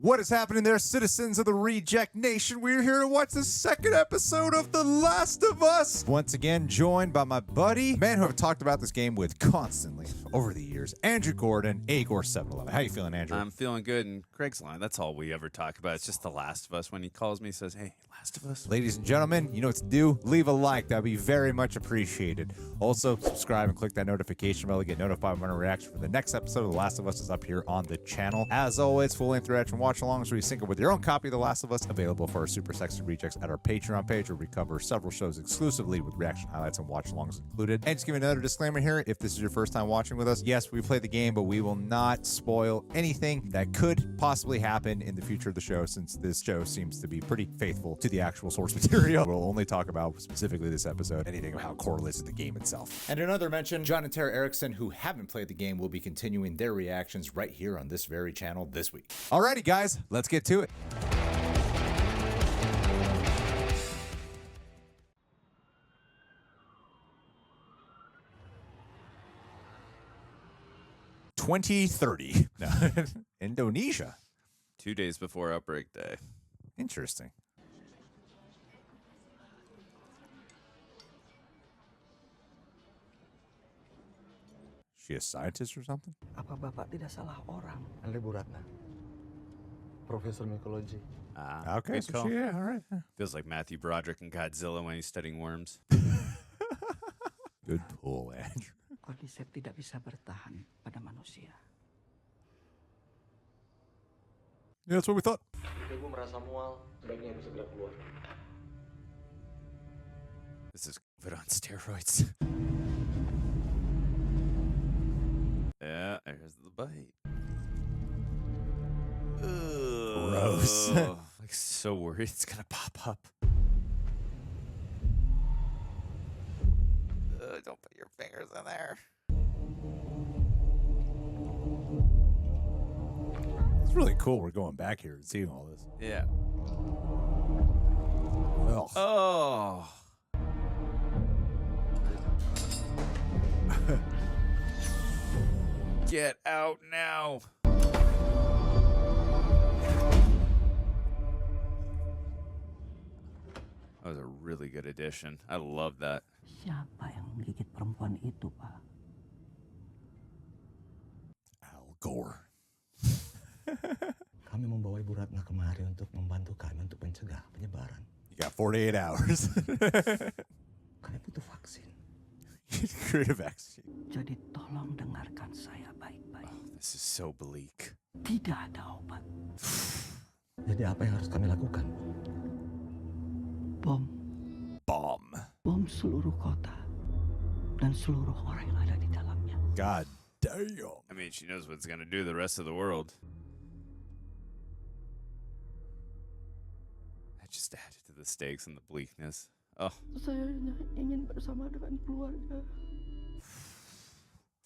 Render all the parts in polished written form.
What is happening there, citizens of the Reject Nation? We're here to watch the second episode of The Last of Us. Once again, joined by my buddy, man who I've talked about this game with constantly over the years, Andrew Gordon, Agor711. How you feeling, Andrew? I'm feeling good, and Craig's line, that's all we ever talk about. It's just The Last of Us. When he calls me, he says, hey, Last of Us. Ladies and gentlemen, you know what to do. Leave a like. That'd be very much appreciated. Also, subscribe and click that notification bell to get notified when a reaction for the next episode of The Last of Us is up here on the channel. As always, full-length reaction watch-alongs where you sync up with your own copy of The Last of Us, available for our super sexy rejects at our Patreon page, where we cover several shows exclusively with reaction highlights and watch-alongs included. And just give another disclaimer here, if this is your first time watching with us, yes, we play the game, but we will not spoil anything that could possibly happen in the future of the show, since this show seems to be pretty faithful to the actual source material. We'll only talk about, specifically this episode, anything about how it correlates to the game itself. And another mention, John and Tara Erickson, who haven't played the game, will be continuing their reactions right here on this very channel this week. Alrighty, guys, let's get to it. $2030. No. Indonesia. 2 days before Outbreak Day. Interesting. She a scientist or something? Apa Bapak tidak salah orang? Andre Bu Ratna, Professor Mycology. Okay, good so call. yeah, all right. Feels like Matthew Broderick and Godzilla when he's studying worms. Good pull, Andrew. Cordyceps tidak bisa bertahan pada manusia. Yeah, that's what we thought. Ibu merasa mual, sebaiknya ibu segera keluar. This is COVID on steroids. Yeah, there's the bite. Gross. Like, so worried it's gonna pop up. Don't put your fingers in there. It's really cool we're going back here and seeing all this. Yeah. Well. Oh. Get out now. That was a really good addition. I love that. Siapa yang menggigit perempuan itu, Pak? Al Gore. Kami membawa Ibu Ratna kemari untuk membantu kami untuk mencegah penyebaran. You got 48 hours. Kami butuh vaksin. Create a vaccine. Jadi tolong dengarkan saya baik-baik. Oh, this is so bleak. Tidak ada obat. Jadi apa yang harus kami lakukan? Bom. Bom seluruh kota dan seluruh orang yang ada di dalamnya. God damn. I mean, she knows what's gonna do the rest of the world. That just added to the stakes and the bleakness. Oh. Saya ingin bersama dengan keluarga.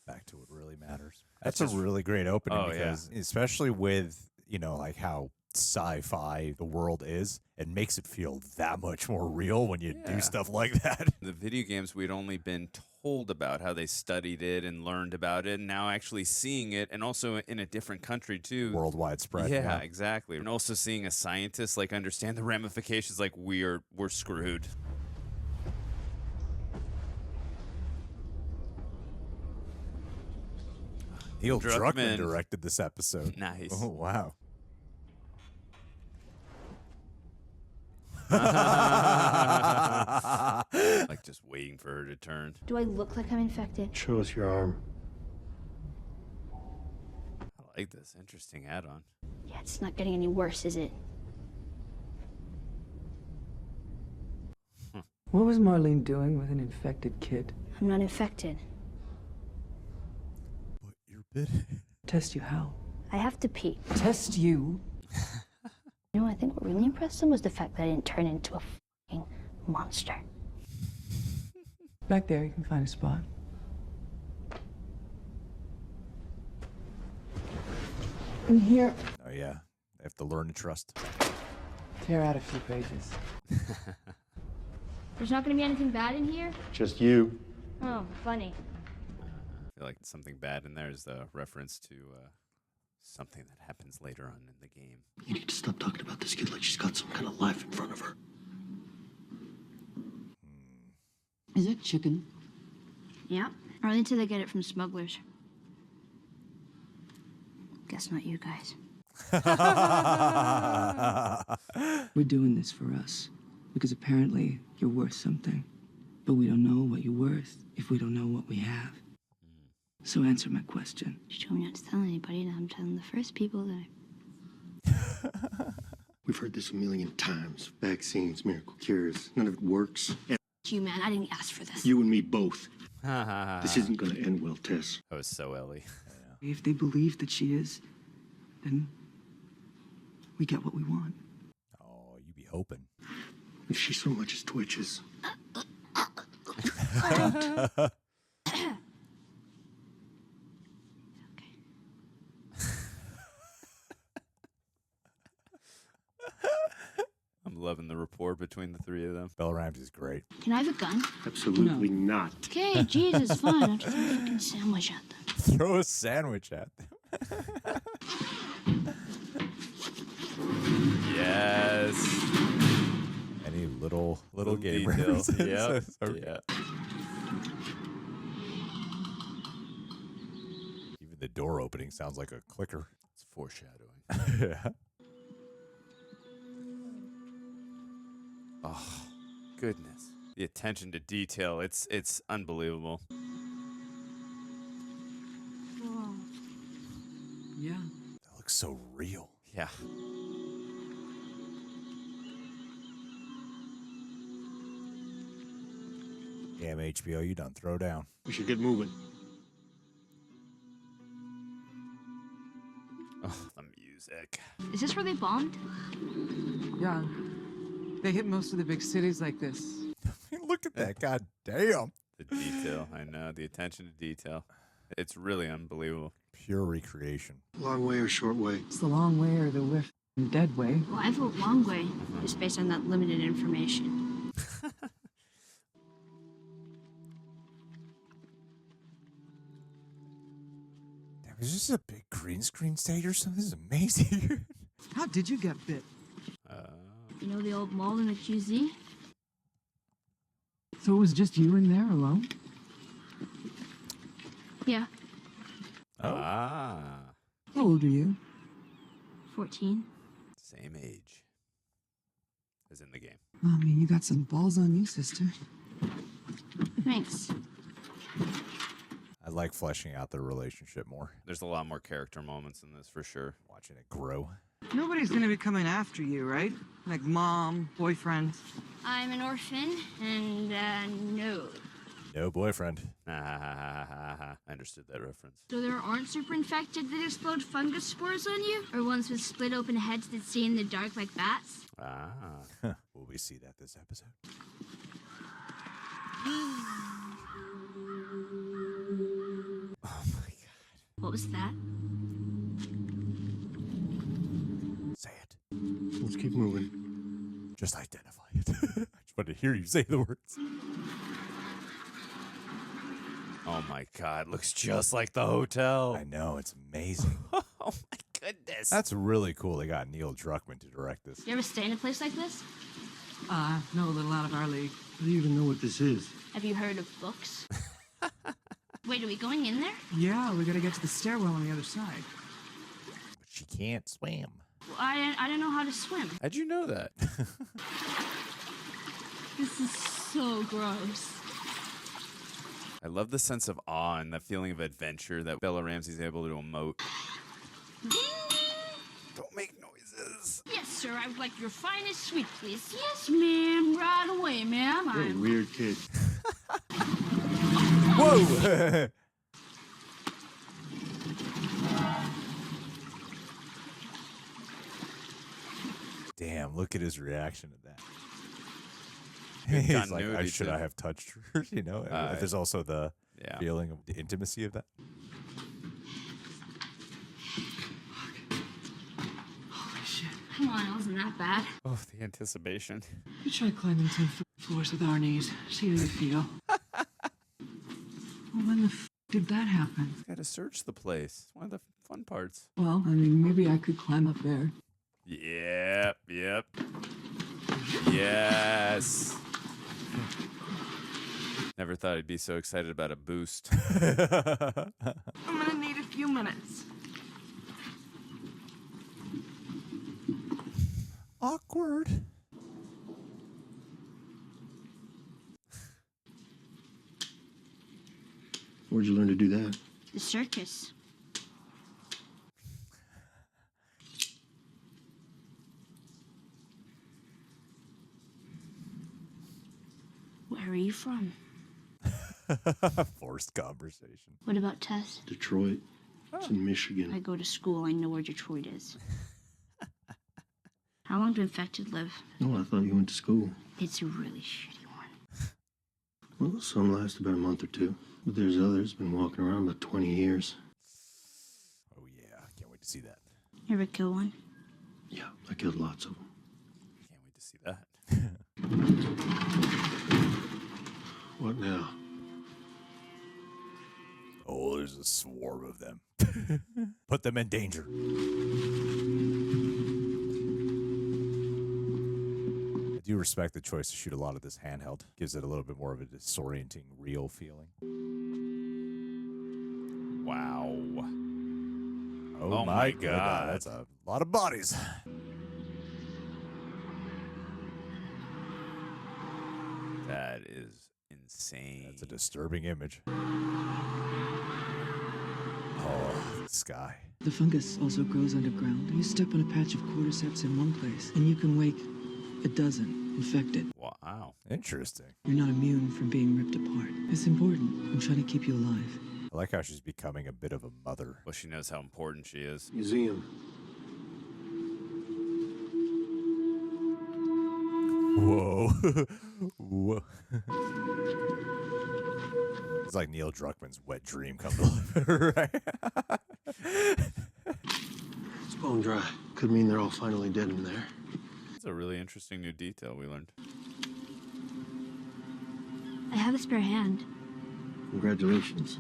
Back to what really matters. That's a really great opening because, especially with, you know, like how sci-fi the world is, it makes it feel that much more real when you do stuff like that. The video games, we'd only been told about how they studied it and learned about it, and now actually seeing it, and also in a different country too. Worldwide spread. Yeah, exactly. And also seeing a scientist like understand the ramifications, like we're screwed. Neil Druckmann directed this episode. Nice. Oh, wow. Like just waiting for her to turn. Do I look like I'm infected? Show us your arm. I like this. Interesting add-on. Yeah, it's not getting any worse, is it? What was Marlene doing with an infected kid? I'm not infected. But you're bitten. Test you how? I have to pee. Test you? You know, I think what really impressed him was the fact that I didn't turn into a fucking monster. Back there, you can find a spot. In here. Oh, yeah. They have to learn to trust. Tear out a few pages. There's not gonna be anything bad in here? Just you. Oh, funny. I feel like something bad in there is the reference to Something that happens later on in the game. You need to stop talking about this kid like she's got some kind of life in front of her. Is that chicken? Yeah. Or until they get it from smugglers. Guess not you guys. We're doing this for us. Because apparently you're worth something. But we don't know what you're worth if we don't know what we have. So answer my question. You told me not to tell anybody, and I'm telling the first people that We've heard this a million times. Vaccines, miracle cures. None of it works. And you, man, I didn't ask for this. you and me both. This isn't going to end well, Tess. I was so Ellie. If they believe that she is, then we get what we want. Oh, you be hoping. If she so much as twitches. I'm loving the rapport between the three of them. Bella Ramsey's great. Can I have a gun? Absolutely not. Okay, Jesus, fine. I'll just throw a fucking sandwich at them. Throw a sandwich at them. Yes. Any little game detail. references. Yep. Okay. Yeah. Even the door opening sounds like a clicker. It's foreshadowing. Yeah. Oh, goodness. The attention to detail, it's unbelievable. Yeah. That looks so real. Yeah. Damn HBO, you done throw down. We should get moving. Oh, the music. Is this where they bombed? Yeah. They hit most of the big cities like this. I mean, look at that. God damn. The detail, I know. The attention to detail. It's really unbelievable. Pure recreation. Long way or short way? It's the long way or the dead way. Well, I vote long way, just based on that limited information. Damn, is this a big green screen stage or something? This is amazing. How did you get bit? You know the old mall in the QZ? So it was just you in there alone? Yeah, Ah. How old are you? 14. Same age as in the game. I mean, you got some balls on you, sister. Thanks. I like fleshing out their relationship more. There's a lot more character moments in this for sure. Watching it grow. Nobody's gonna be coming after you, right? Like mom, boyfriend. I'm an orphan, and no. No boyfriend. I understood that reference. So there aren't super infected that explode fungus spores on you? Or ones with split open heads that see in the dark like bats? Ah. Will we see that this episode? Oh my god. What was that? Say it. Let's keep moving. Just identify it. I just want to hear you say the words. Oh my god. Looks just like the hotel. I know, it's amazing. Oh my goodness. That's really cool. They got Neil Druckmann to direct this. You ever stay in a place like this? No, a little out of our league. How do you even know what this is? Have you heard of books? Wait, are we going in there? Yeah, we gotta get to the stairwell on the other side. But she can't swim. Well, I don't know how to swim. How'd you know that? This is so gross. I love the sense of awe and that feeling of adventure that Bella Ramsey's able to emote. Don't make noises. Yes, sir. I would like your finest sweet, please. Yes, ma'am. Right away, ma'am. You're a weird kid. Whoa! Damn, look at his reaction to that. He's like, continuity, should too. I have touched her? You know, there's also the Yeah. feeling of the intimacy of that. Holy shit. Come on, it wasn't that bad. Oh, the anticipation. You try climbing 10 floors with our knees. See how you feel. Well, when the did that happen? Got to search the place. One of the fun parts. Well, I mean, maybe I could climb up there. Yep. Yes. Never thought I'd be so excited about a boost. I'm gonna need a few minutes. Awkward. Where'd you learn to do that? The circus. Where are you from? Forced conversation. What about Tess? Detroit. It's in Michigan. I go to school. I know where Detroit is. How long do infected live? Oh, I thought you went to school. It's a really shitty one. Well, some last about a month or two. But there's others been walking around about 20 years. Oh, yeah. Can't wait to see that. You ever kill one? Yeah, I killed lots of them. Can't wait to see that. What now? Oh, there's a swarm of them. Put them in danger. I do respect the choice to shoot a lot of this handheld. Gives it a little bit more of a disorienting, real feeling. Wow. Oh my God. That's a lot of bodies. That is insane. That's a disturbing image. Oh, the sky. The fungus also grows underground. You step on a patch of cordyceps in one place, and you can wake a dozen infected. Wow. Interesting. You're not immune from being ripped apart. It's important. I'm trying to keep you alive. I like how she's becoming a bit of a mother. Well, she knows how important she is. Museum. Whoa. Whoa. It's like Neil Druckmann's wet dream come to life, right? It's bone dry. Could mean they're all finally dead in there. It's a really interesting new detail we learned. I have a spare hand. Congratulations.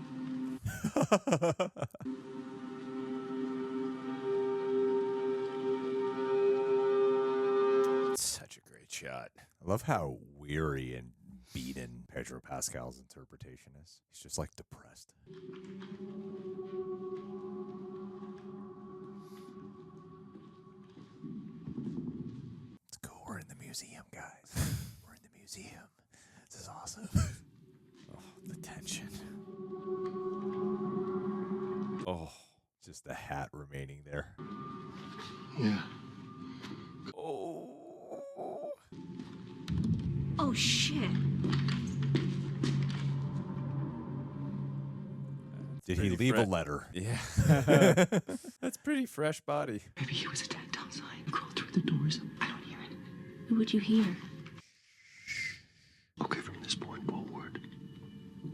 Such a great shot. I love how weary and beaten Pedro Pascal's interpretation is. He's just like depressed. Let's go. We're in the museum, guys. We're in the museum. This is awesome. Oh, the tension. Oh. Just the hat remaining there. Yeah. Oh. Oh, shit. Did he pretty leave a letter? Yeah. That's pretty fresh body. Maybe he was attacked outside. Crawl through the doors. I don't hear it. Who would you hear? Okay, from this point forward,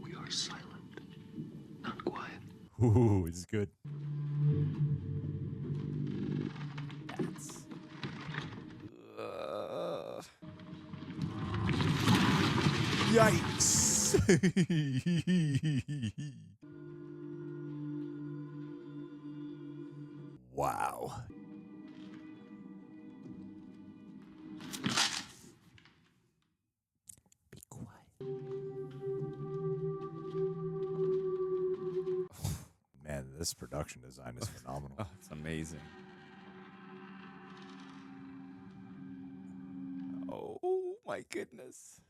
we are silent, not quiet. Ooh, it's good. That's... Yikes! Wow. Be quiet. Man, this production design is phenomenal. Oh, it's amazing. Oh my goodness.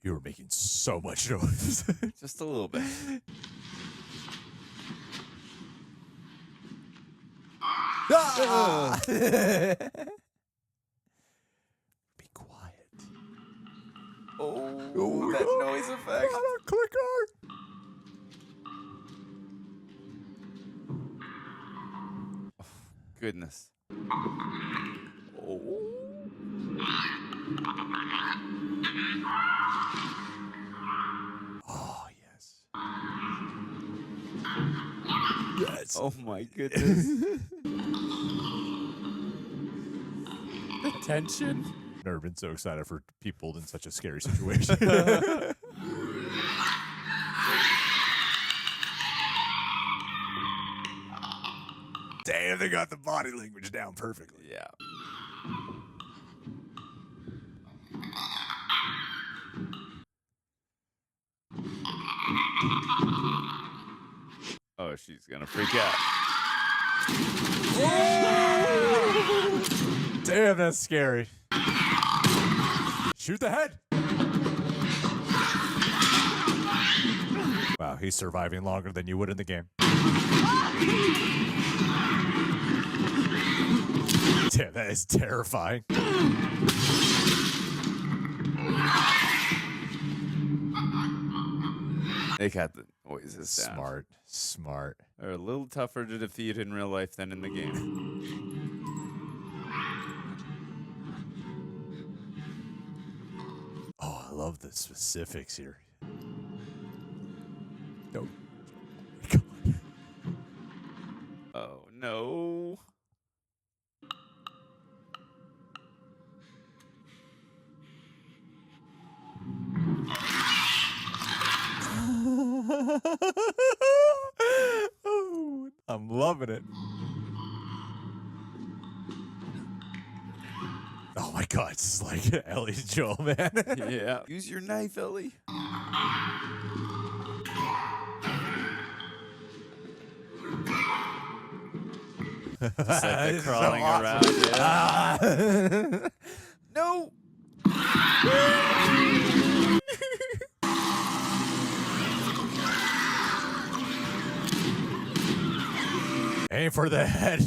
You were making so much noise. Just a little bit. Ah! Be quiet. Oh, that noise effect. Click art. Goodness. Oh. Oh, yes. Yes. Oh my goodness. tension. Never been so excited for people in such a scary situation. Damn, they got the body language down perfectly. Yeah. Oh, she's gonna freak out. Damn, that's scary. Shoot the head. Wow, he's surviving longer than you would in the game. Damn, that is terrifying. They got the noises down. Smart, smart. They're a little tougher to defeat in real life than in the game. Oh, I love the specifics here. No. Oh, no. Oh, I'm loving it. Oh my God, it's like Ellie and Joel, man. Yeah. Use your knife, Ellie. Just like they're crawling around. Yeah. No. Aim for the head.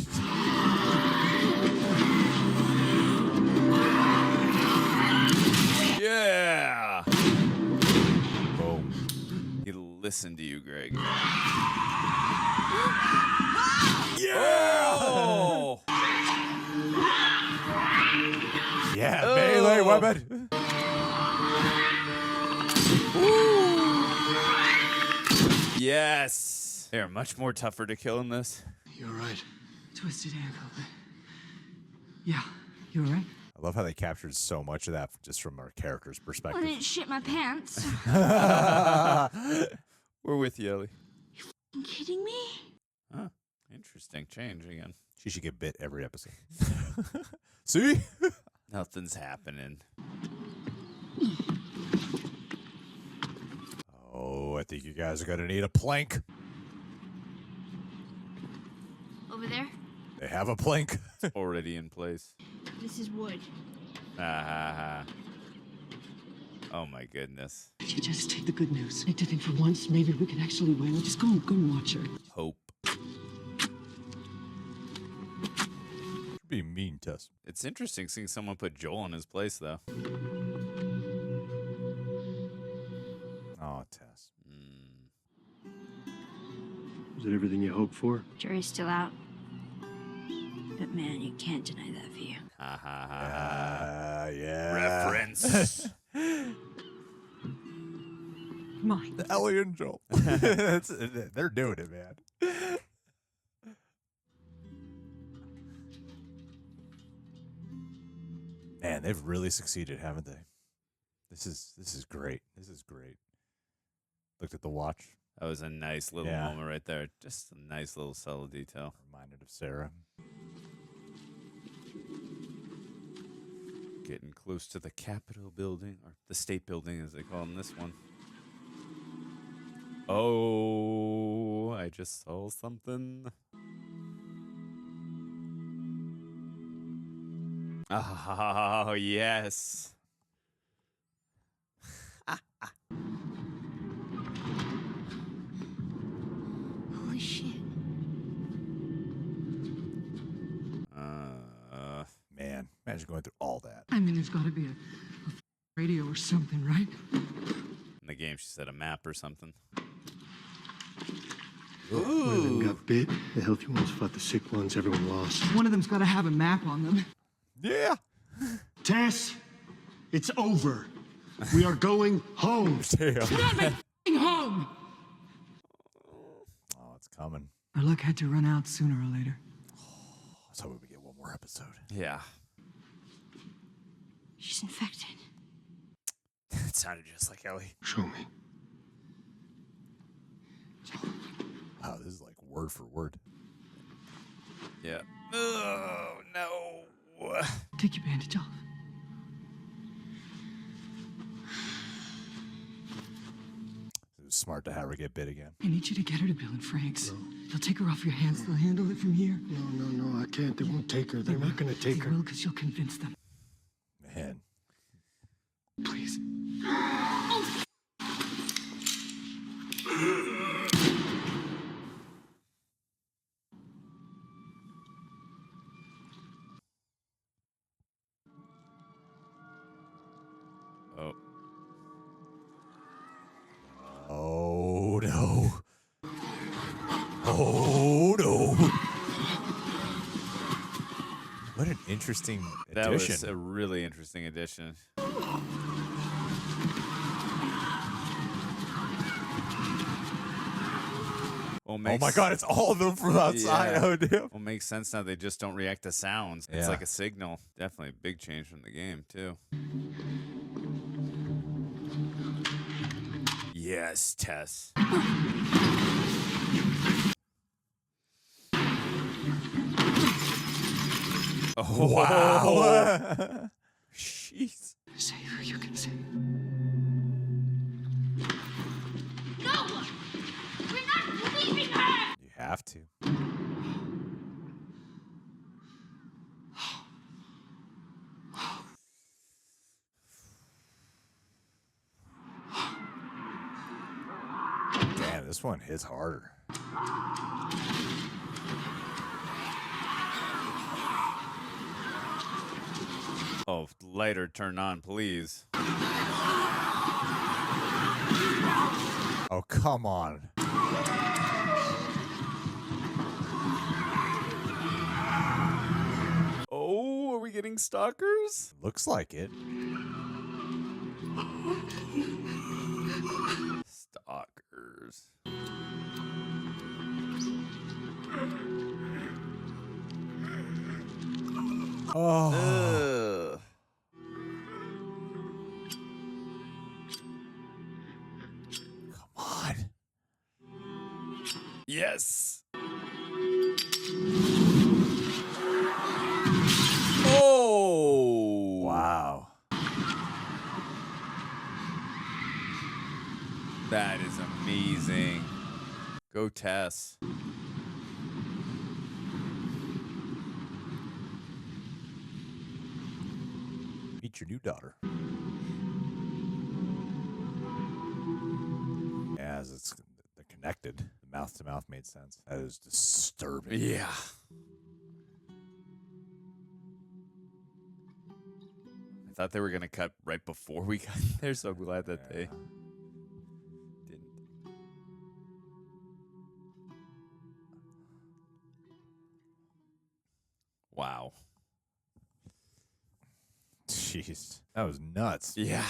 Yeah. Boom. He listened to you, Greg. Yeah. Oh. Yeah, melee weapon. Yes. They're much more tougher to kill in this. You're right. Twisted ankle. Yeah, you all right? I love how they captured so much of that just from our character's I perspective. didn't shit my pants. We're with you, Ellie. You kidding me? Huh. Interesting change again. She should get bit every episode. See? Nothing's happening. Oh, I think you guys are going to need a plank. Over there? They have a plank. Already in place. This is wood. Ah. Oh my goodness. If you just take the good news, like to think for once maybe we can actually win. Just go and watch her. Hope. Be mean, Tess. It's interesting seeing someone put Joel in his place, though. Oh, Tess. Was it everything you hoped for? Jury's still out. But man, you can't deny that view. Ha ha ha. Yeah. Reference. Come on. Ellie and Joel. They're doing it, man. Man, they've really succeeded, haven't they? This is great. This is great. Looked at the watch. That was a nice little moment right there. Just a nice little subtle detail. Reminded of Sarah. Getting close to the Capitol building, or the State building as they call it in this one. Oh, I just saw something. Oh, yes. Holy shit. Man, imagine going through all that. I mean, there's got to be a radio or something, right? In the game, she said a map or something. One of them got bit. The healthy ones fought the sick ones. Everyone lost. One of them's got to have a map on them. Yeah. Tess, it's over. We are going home. Damn. Not my f***ing home! Oh, it's coming. Our luck had to run out sooner or later. I was hoping we get one more episode. Yeah. She's infected. It sounded just like Ellie. Show me. Wow, this is like word for word. Yeah. Oh, no. Take your bandage off. It was smart to have her get bit again. I need you to get her to Bill and Frank's. They'll take her off your hands. They'll handle it from here. No, I can't. They won't take her. They're not gonna take They her. will, because you'll convince them. Man. Please. Oh. Oh, no. Oh, no. What an interesting That addition. was a really interesting addition. Well, Oh my God, it's all of them from outside. Yeah. Oh, damn. Well, makes sense now. They just don't react to sounds. It's Yeah. like a signal. Definitely a big change from the game, too. Yes, Tess. Oh, Wow. Jeez. Say who you can say. No! We're not leaving her! You have to. Damn, this one hits harder. Oh, lighter turn on, please. Oh, come on. Oh, are we getting stalkers? Looks like it. Stalkers. Oh. Ugh. Come on. Yes. Oh. Wow. That is amazing. Go Tess. Meet your new daughter. Yeah, as they're connected. The mouth to mouth made sense. That is disturbing. Yeah. I thought they were going to cut right before we got there, so I'm glad that they didn't. Wow. Jeez. That was nuts. Yeah.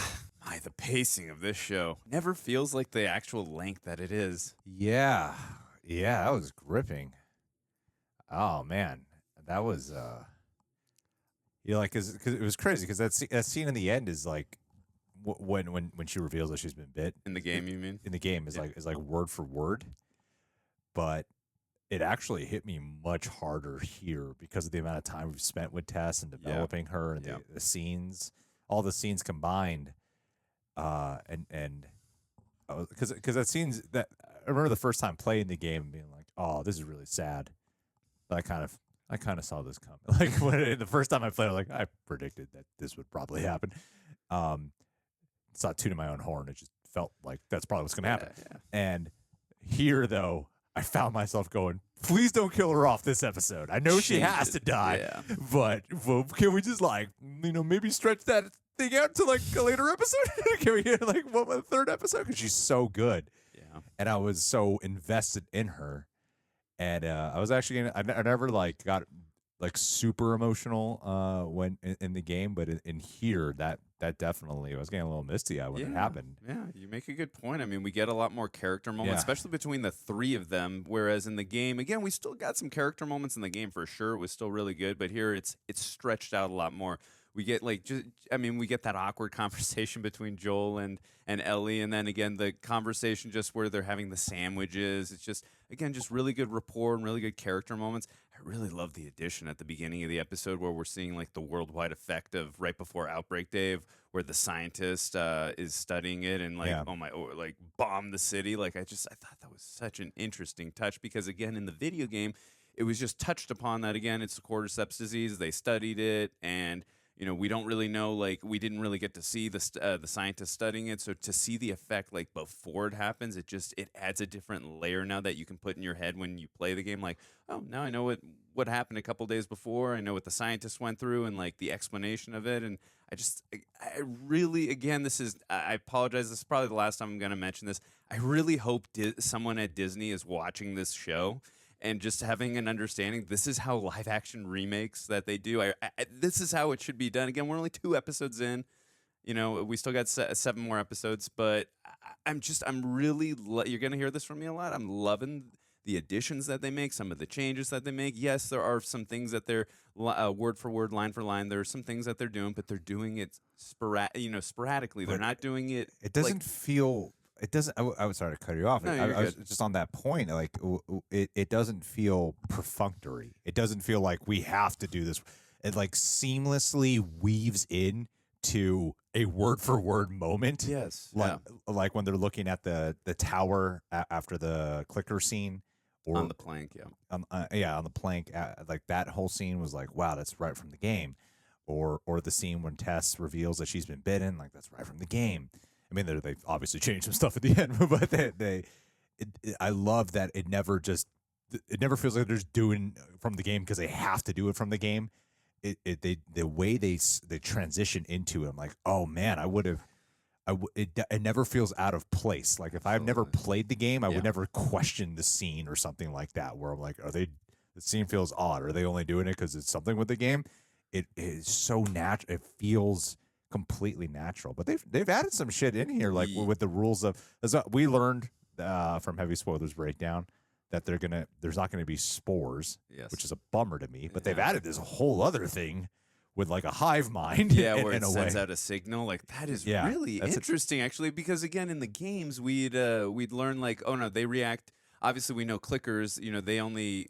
My, the pacing of this show never feels like the actual length that it is. Yeah. Yeah, that was gripping. Oh, man. That was, you know, like, cause it was crazy because that scene in the end is like when she reveals that she's been bit In the game, you mean? in the game is Yeah. like word for word, but it actually hit me much harder here because of the amount of time we've spent with Tess and developing her and Yeah. the scenes, all the scenes combined, and because that scenes that I remember the first time playing the game and being like, oh, this is really sad. But I kind of saw this coming. Like the first time I played, like I predicted that this would probably happen. It's not tooting my own horn. It just felt like that's probably what's going to happen. Yeah. And here, though, I found myself going, please don't kill her off this episode. I know she Change has it. to die, Yeah. but can we just maybe stretch that thing out to like a later episode? Can we get like a third episode? Because she's so good. Yeah. And I was so invested in her. And I was actually I never like got like super emotional when in the game, but in here that definitely I was getting a little misty-eyed when it happened. Yeah, you make a good point. I mean, we get a lot more character moments, Yeah. especially between the three of them. Whereas in the game, again, we still got some character moments in the game for sure. It was still really good, but here it's stretched out a lot more. We get like we get that awkward conversation between Joel and Ellie, and then again the conversation just where they're having the sandwiches. It's just again just really good rapport and really good character moments. I really love the addition at the beginning of the episode where we're seeing like the worldwide effect of right before Outbreak Day, where the scientist is studying it and like like bomb the city. Like I thought that was such an interesting touch because again in the video game it was just touched upon that again it's the cordyceps disease. They studied it and we don't really know, like, we didn't really get to see the scientists studying it. So to see the effect, like, before it happens, it adds a different layer now that you can put in your head when you play the game. Like, oh, now I know what happened a couple days before. I know what the scientists went through and, like, the explanation of it. And I really, again, I apologize. This is probably the last time I'm going to mention this. I really hope someone at Disney is watching this show and just having an understanding, this is how live action remakes that they do. This is how it should be done. Again, we're only 2 episodes in. We still got 7 more episodes, but I'm really, you're going to hear this from me a lot. I'm loving the additions that they make, some of the changes that they make. Yes, there are some things that they're word for word, line for line. There are some things that they're doing, but they're doing it sporadically. They're not doing it. It doesn't feel. It doesn't. I was sorry to cut you off. No, I was just on that point. Like it doesn't feel perfunctory. It doesn't feel like we have to do this. It like seamlessly weaves in to a word for word moment. Yes. Like when they're looking at the tower after the clicker scene, or on the plank. Yeah. On the plank. Like that whole scene was like, wow, that's right from the game. Or the scene when Tess reveals that she's been bitten. Like that's right from the game. I mean, they've obviously changed some stuff at the end, but I love that it never feels like they're just doing from the game because they have to do it from the game. The way they transition into it, I'm like, oh man, it never feels out of place. Like if I've never played the game, I would never question the scene or something like that, where I'm like, the scene feels odd. Are they only doing it because it's something with the game? It is so natural. It feels completely natural, but they've added some shit in here, like with the rules of. We learned from Heavy Spoilers Breakdown that there's not gonna be spores, which is a bummer to me. But they've added this whole other thing with like a hive mind, where it sends out a signal. Like that is really interesting, actually, because again in the games we'd learn like, oh no, they react. Obviously, we know clickers.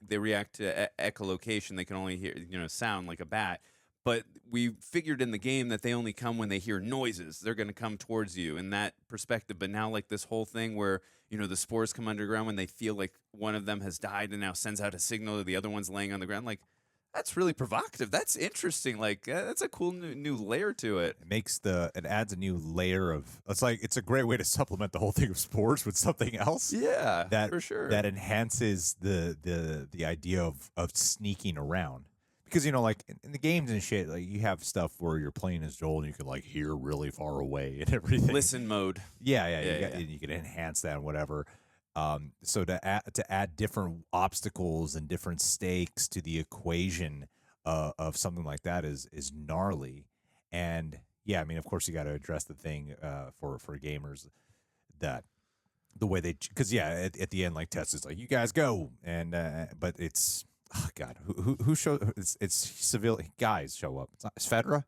They react to echolocation. They can only hear sound like a bat. But we figured in the game that they only come when they hear noises. They're going to come towards you in that perspective. But now, like this whole thing where, the spores come underground when they feel like one of them has died and now sends out a signal to the other one's laying on the ground. Like, that's really provocative. That's interesting. Like, that's a cool new layer to it. It adds a new layer of, it's a great way to supplement the whole thing of spores with something else. Yeah, for sure. That enhances the idea of sneaking around. Because, like in the games and shit, like you have stuff where you're playing as Joel and you can like hear really far away and everything. Listen mode. Yeah. You can enhance that and whatever. So to add different obstacles and different stakes to the equation of something like that is gnarly. And yeah, I mean, of course you got to address the thing for gamers that the way they, at the end, like Tess is like, you guys go. And, but it's, oh God, who show? It's civilian guys show up. It's Fedra.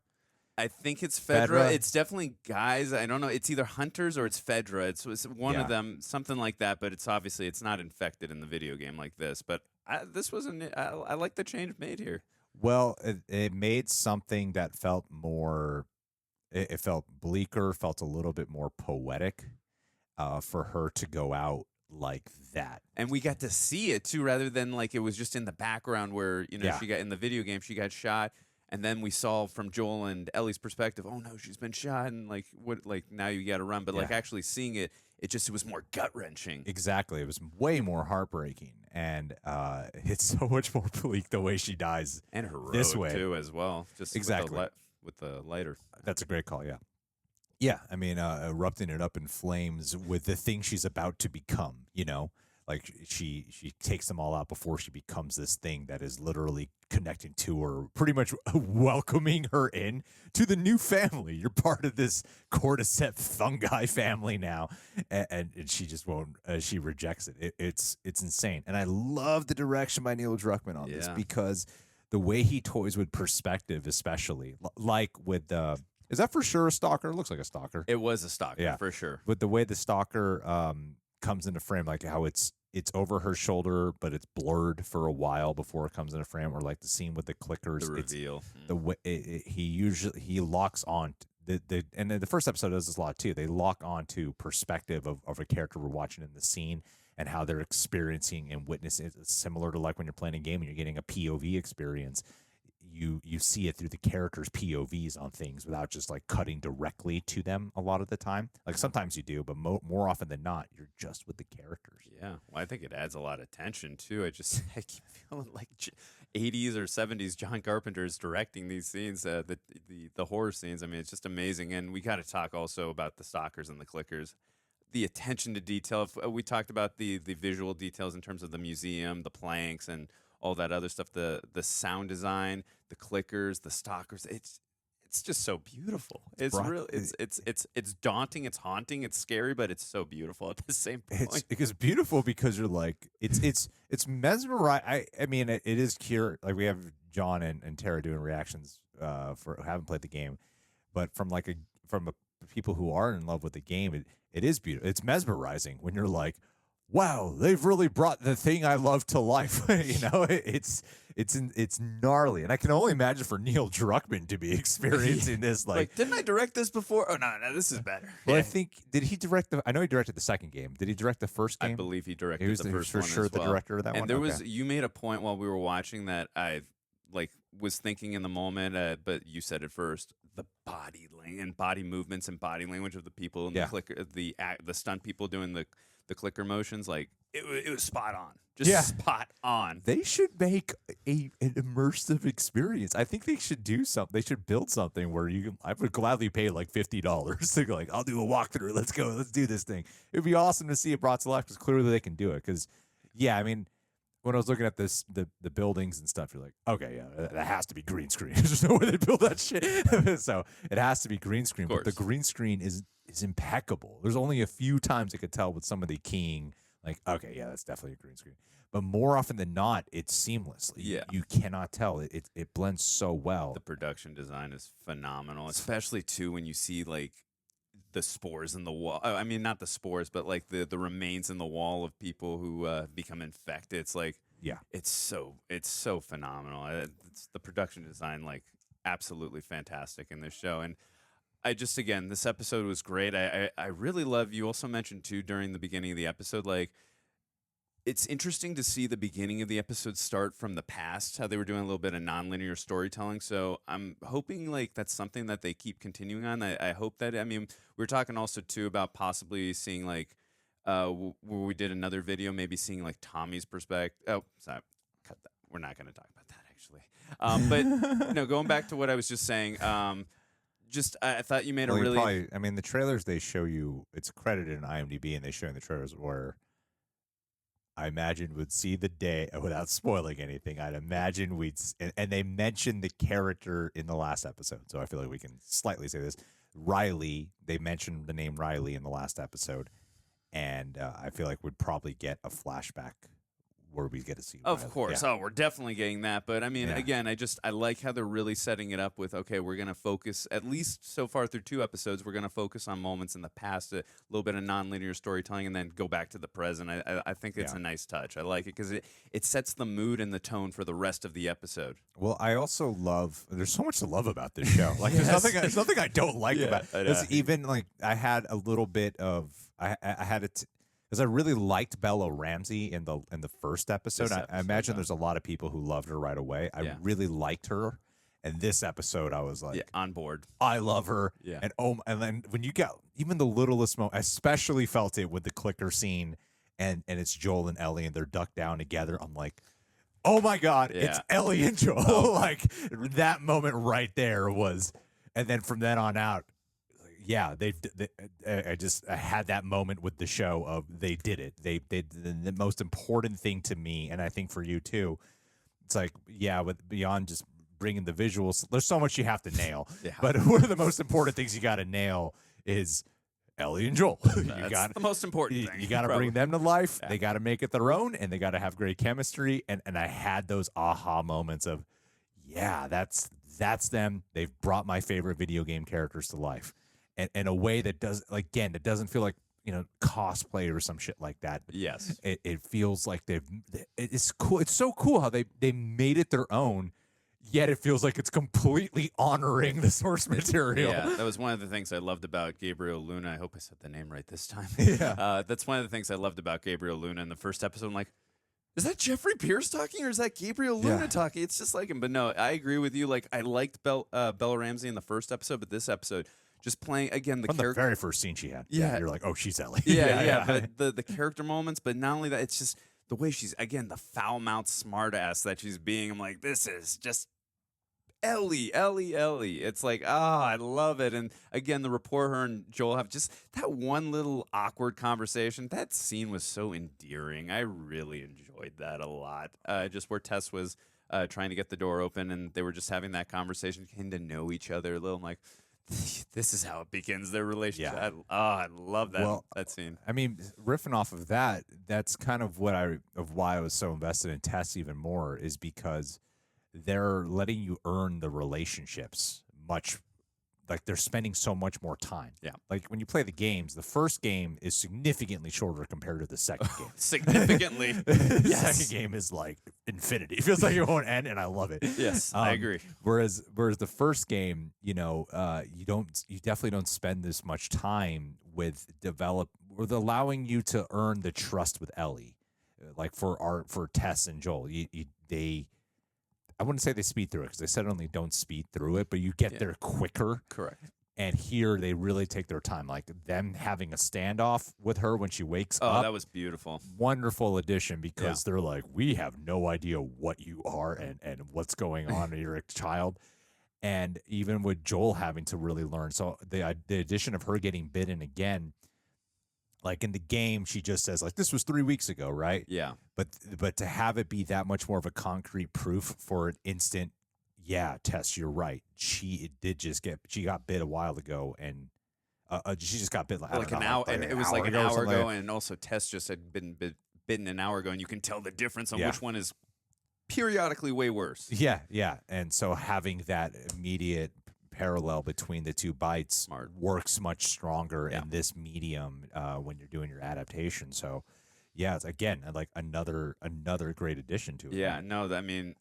I think it's Fedra. It's definitely guys. I don't know. It's either hunters or it's Fedra. It's one of them, something like that. But it's not infected in the video game like this. But this wasn't. I like the change made here. Well, it made something that felt more. It felt bleaker. Felt a little bit more poetic, for her to go out like that. And we got to see it too, rather than like it was just in the background where she got in the video game, she got shot, and then we saw from Joel and Ellie's perspective, oh no, she's been shot, and like what, like now you got to run. But like actually seeing it, it was more gut wrenching. Exactly, it was way more heartbreaking, and it's so much more bleak the way she dies, and heroic this way too as well. Just exactly with the lighter. That's a great call. Yeah. Yeah, I mean, erupting it up in flames with the thing she's about to become, like she takes them all out before she becomes this thing that is literally connecting to her, pretty much welcoming her in to the new family. You're part of this cordyceps fungi family now, and she just won't. She rejects it. It's insane, and I love the direction by Neil Druckmann on this because the way he toys with perspective, especially like with the. Is that for sure a stalker? It looks like a stalker. It was a stalker, Yeah. for sure. But the way the stalker comes into frame, like how it's over her shoulder, but it's blurred for a while before it comes into frame, or like the scene with the clickers. The reveal. The way he locks on and the first episode does this a lot too. They lock on to perspective of a character we're watching in the scene and how they're experiencing and witnessing. It's similar to like when you're playing a game and you're getting a POV experience. You see it through the characters' POVs on things without just like cutting directly to them a lot of the time. Like sometimes you do, but more often than not, you're just with the characters. Yeah, well, I think it adds a lot of tension too. I keep feeling like 80s or 70s John Carpenter's directing these scenes, the horror scenes. I mean, it's just amazing. And we got to talk also about the stalkers and the clickers. The attention to detail. We talked about the visual details in terms of the museum, the planks, and all that other stuff. The sound design, the clickers, the stalkers. It's just so beautiful. It's really it's daunting, it's haunting, it's scary, but it's so beautiful at the same point. It's beautiful because you're like it's mesmerizing. I mean it is cure. Like we have John and Tara doing reactions for who haven't played the game, but from people who are in love with the game, it is beautiful. It's mesmerizing when you're like, wow, they've really brought the thing I love to life. It's gnarly, and I can only imagine for Neil Druckmann to be experiencing this. Like, didn't I direct this before? Oh no, this is better. Well, I think did he direct I know he directed the second game. Did he direct the first game? I believe he directed He was the first for one sure as the well. director of that and one. there was you made a point while we were watching that I was thinking in the moment, but you said it first. The body movements and body language of the people and the clicker, the stunt people doing the clicker motions, like it was spot on. Just spot on. They should make an immersive experience. I think they should do something. They should build something where I would gladly pay like $50 to go like, I'll do a walkthrough. Let's go. Let's do this thing. It'd be awesome to see it brought to life because clearly they can do it. Because, I mean, when I was looking at the buildings and stuff, you're like, okay, yeah, that has to be green screen. There's no way they build that shit. So it has to be green screen. But the green screen is impeccable. There's only a few times I could tell with some of the keying, like, okay, yeah, that's definitely a green screen. But more often than not, it's seamless. You cannot tell. It blends so well. The production design is phenomenal, especially too when you see like the spores in the wall. I mean, not the spores, but like the remains in the wall of people who become infected. It's like, it's so phenomenal. It's the production design, like absolutely fantastic in this show. And again, this episode was great. I really love, you also mentioned too during the beginning of the episode, like it's interesting to see the beginning of the episode start from the past, how they were doing a little bit of nonlinear storytelling. So I'm hoping like that's something that they keep continuing on. I hope that, I mean, we were talking also too about possibly seeing like, where we did another video, maybe seeing like Tommy's perspective. Oh, sorry, cut that. We're not going to talk about that actually. But going back to what I was just saying, I thought you made a really. I mean, the trailers they show you, it's credited in IMDb, and they show in the trailers where I imagine would see the day without spoiling anything. I'd imagine and they mentioned the character in the last episode, so I feel like we can slightly say this. Riley, they mentioned the name Riley in the last episode, and I feel like we'd probably get a flashback where we get to see Of Riley. course. Yeah. Oh, we're definitely getting that. But I mean, again, I like how they're really setting it up with, okay, we're going to focus, at least so far through 2 episodes, we're going to focus on moments in the past, a little bit of nonlinear storytelling, and then go back to the present. I think it's a nice touch. I like it because it sets the mood and the tone for the rest of the episode. Well, I also love, there's so much to love about this show. Like, there's nothing I don't like about it. It's even like, I had a little bit of, I had it. Because I really liked Bella Ramsey in the first episode. I imagine there's a lot of people who loved her right away. I really liked her. And this episode, I was like, on board. I love her. Yeah. And then when you got even the littlest moment, I especially felt it with the clicker scene and it's Joel and Ellie and they're ducked down together. I'm like, oh my God, it's Ellie and Joel. Like that moment right there was, and then from then on out, I had that moment with the show of they did it. They did the most important thing to me, and I think for you too. It's like, with beyond just bringing the visuals, there's so much you have to nail. But one of the most important things you got to nail is Ellie and Joel. That's the most important thing. You got to bring them to life. They got to make it their own, and they got to have great chemistry. And I had those aha moments of, yeah, that's them. They've brought my favorite video game characters to life, and in a way that that doesn't feel like cosplay or some shit like that. Yes. It feels like it's cool. It's so cool how they made it their own, yet it feels like it's completely honoring the source material. Yeah, that was one of the things I loved about Gabriel Luna. I hope I said the name right this time. Yeah. That's one of the things I loved about Gabriel Luna in the first episode. I'm like, is that Jeffrey Pierce talking or is that Gabriel Luna talking? It's just like him. But no, I agree with you. Like, I liked Bella Ramsey in the first episode, but this episode, just playing, again, the character. The very first scene she had. Yeah. You're like, oh, she's Ellie. Yeah. But the character moments, but not only that, it's just the way she's, again, the foul-mouthed smartass that she's being. I'm like, this is just Ellie. It's like, I love it. And again, the rapport her and Joel have, just that one little awkward conversation. That scene was so endearing. I really enjoyed that a lot. Just where Tess was trying to get the door open and they were just having that conversation, getting to know each other a little. I'm like, this is how it begins their relationship. Yeah. I love that that scene. I mean, riffing off of that, that's kind of why I was so invested in Tess even more, is because they're letting you earn the relationships much. Like, they're spending so much more time. Yeah. Like, when you play the games, the first game is significantly shorter compared to the second game. Significantly. The Yes. second game is like infinity. It feels like it won't end, and I love it. Yes, I agree. Whereas the first game, you definitely don't spend this much time with allowing you to earn the trust with Ellie. Like for Tess and Joel, I wouldn't say they speed through it because they said only don't speed through it, but you get there quicker. Correct. And here they really take their time, like them having a standoff with her when she wakes up. Oh, that was beautiful. Wonderful addition, because they're like, we have no idea what you are and what's going on. You're a child. And even with Joel having to really learn. So the addition of her getting bitten again, like in the game, she just says, like, this was 3 weeks ago, right? Yeah. But to have it be that much more of a concrete proof for an instant, yeah, Tess, you're right. She got bit a while ago, and she just got bit like an hour, and it was like an hour ago, and also Tess just had been bitten an hour ago, and you can tell the difference on which one is periodically way worse. Yeah. And so having that immediate parallel between the two bites works much stronger in this medium when you're doing your adaptation. So yeah, it's again like another great addition to it. Yeah, no, I mean,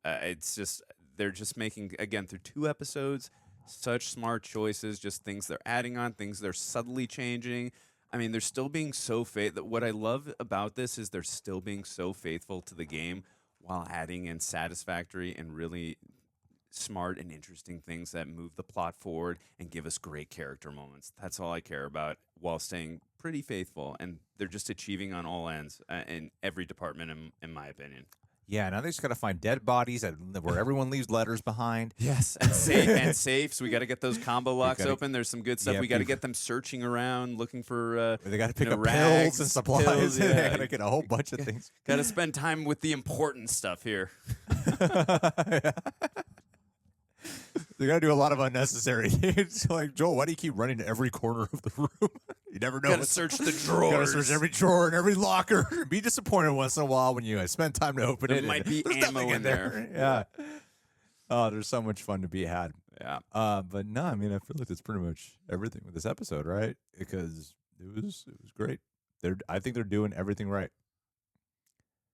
it's just they're just making, again, through 2 episodes, such smart choices, just things they're adding on, things they're subtly changing. I mean, they're still being so faithful. What I love about this is they're still being so faithful to the game while adding in satisfactory and really smart and interesting things that move the plot forward and give us great character moments. That's all I care about, while staying pretty faithful. And they're just achieving on all ends in every department, in my opinion. Yeah, now they just got to find dead bodies where everyone leaves letters behind. Yes, and safes. We got to get those combo locks open. There's some good stuff. We got to get them searching around, looking for. They got to pick up rags, pills and supplies. Pills, They got to get a whole bunch of things. Got to spend time with the important stuff here. They got to do a lot of unnecessary things. Like, Joel, why do you keep running to every corner of the room? You never know. Got to search the drawers. Got to search every drawer and every locker. Be disappointed once in a while when you spend time to open it. There might be ammo in there. Yeah. Oh, there's so much fun to be had. Yeah. But no, I mean, I feel like that's pretty much everything with this episode, right? Because it was great. I think they're doing everything right.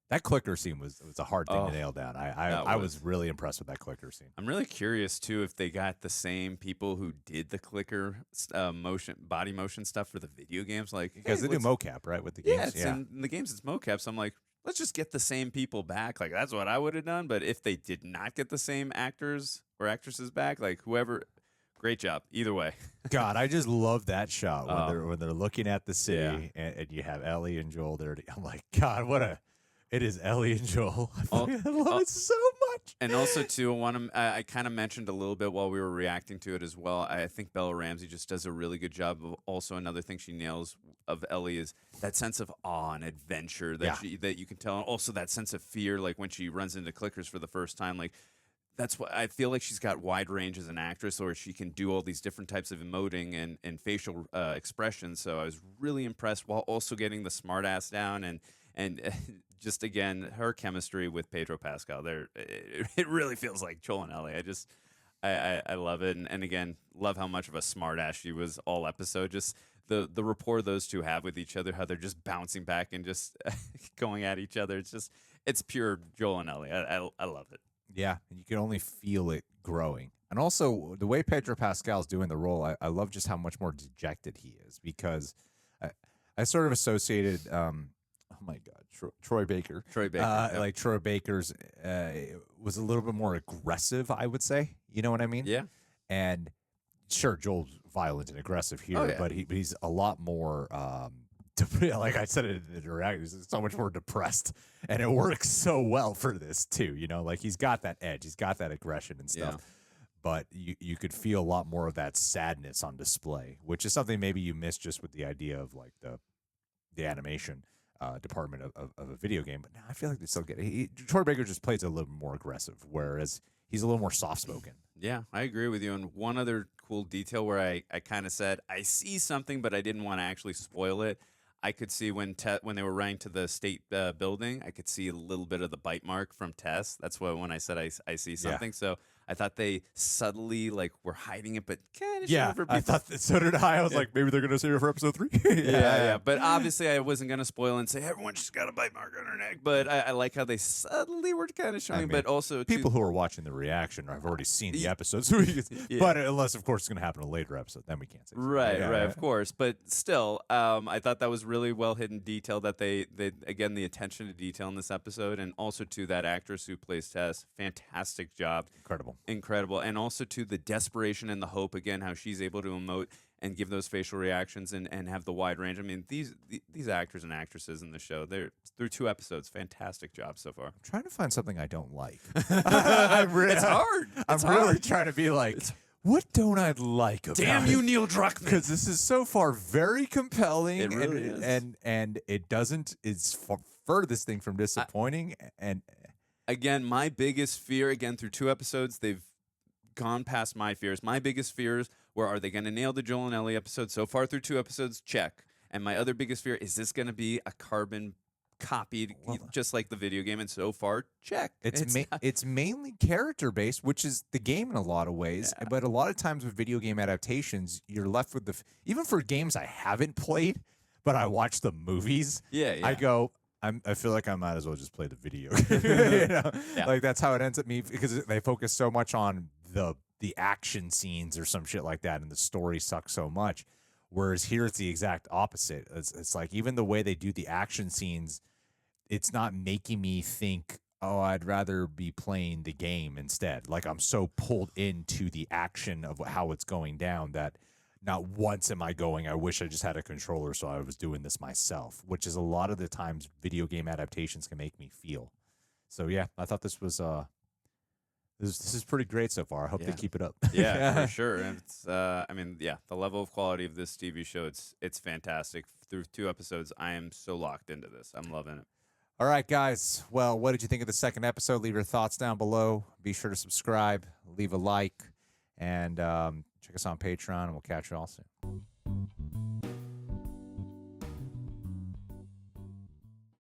That clicker scene was a hard thing to nail down. I was really impressed with that clicker scene. I'm really curious too if they got the same people who did the clicker body motion stuff for the video games, like, because they do mocap, right, with the games. Yeah, in the games it's mocap. So I'm like, let's just get the same people back. Like, that's what I would have done. But if they did not get the same actors or actresses back, like whoever, great job either way. God, I just love that shot when they're looking at the city and you have Ellie and Joel there. I'm like, God, it is Ellie and Joel. I love it so much. And also, too, I kind of mentioned a little bit while we were reacting to it as well. I think Bella Ramsey just does a really good job of, also another thing she nails of Ellie is that sense of awe and adventure that you can tell. And also that sense of fear, like when she runs into clickers for the first time. Like, that's what I feel like she's got wide range as an actress, or she can do all these different types of emoting and facial expressions. So I was really impressed, while also getting the smart ass down and and just again her chemistry with Pedro Pascal. There, it really feels like Joel and Ellie. I love it, and again, love how much of a smartass she was all episode. Just the rapport those two have with each other, how they're just bouncing back and just going at each other. It's pure Joel and Ellie. I love it. Yeah, and you can only feel it growing. And also, the way Pedro Pascal's doing the role, I love just how much more dejected he is, because I sort of associated, oh my God, Troy Baker. Troy Baker. Yeah. Like Troy Baker's was a little bit more aggressive, I would say. You know what I mean? Yeah. And sure, Joel's violent and aggressive here, Oh, yeah. but he's a lot more, like I said it in the direct, he's so much more depressed. And it works so well for this, too. You know, like he's got that edge, he's got that aggression and stuff. Yeah. But you could feel a lot more of that sadness on display, which is something maybe you miss just with the idea of like the animation department of a video game. But now I feel like they still get it. Troy Baker just plays a little more aggressive, whereas he's a little more soft-spoken. Yeah, I agree with you. And one other cool detail where I kind of said, I see something, but I didn't want to actually spoil it. I could see when they were running to the state building, I could see a little bit of the bite mark from Tess. That's when I said I see something. So I thought they subtly were hiding it, but kind of Yeah, I thought that, so did I. I was like, maybe they're going to save it for episode 3. Yeah. But obviously, I wasn't going to spoil and say everyone's just got a bite mark on her neck. But I like how they subtly were kind of showing. But also, people who are watching the reaction have already seen the episode. So Yeah. But unless, of course, it's going to happen in a later episode, then we can't say. Right, of course. But still, I thought that was really well hidden detail that they again, the attention to detail in this episode, and also to that actress who plays Tess, fantastic job. Incredible. And also to the desperation and the hope, again, how she's able to emote and give those facial reactions and have the wide range. I mean, these actors and actresses in the show, they're through 2 episodes, fantastic job so far. I'm trying to find something I don't like. It's hard. I'm really trying to be like, what don't I like about Damn it? you, Neil Druckmann. Because this is so far very compelling. It really is. And it doesn't, it's furthest thing from disappointing. And again, my biggest fear, through 2 episodes, they've gone past my fears. My biggest fears were, are they going to nail the Joel and Ellie episode? So far through 2 episodes, check. And my other biggest fear, is this going to be a carbon copied, just like the video game? And so far, check. It's mainly character based, which is the game in a lot of ways. Yeah. But a lot of times with video game adaptations, you're left with even for games I haven't played, but I watch the movies. Yeah. I go, I feel like I might as well just play the video. You know? Yeah. Like that's how it ends up me, because they focus so much on the action scenes or some shit like that, and the story sucks so much. Whereas here it's the exact opposite. It's like even the way they do the action scenes, it's not making me think, oh, I'd rather be playing the game instead. Like I'm so pulled into the action of how it's going down that not once am I going, I wish I just had a controller so I was doing this myself, which is a lot of the times video game adaptations can make me feel. So yeah, I thought this was this is pretty great so far. I hope they keep it up. Yeah, for sure. And it's the level of quality of this TV show, it's fantastic. Through 2 episodes, I am so locked into this. I'm loving it. All right, guys. Well, what did you think of the second episode? Leave your thoughts down below. Be sure to subscribe, leave a like, and check us on Patreon, and we'll catch you all soon.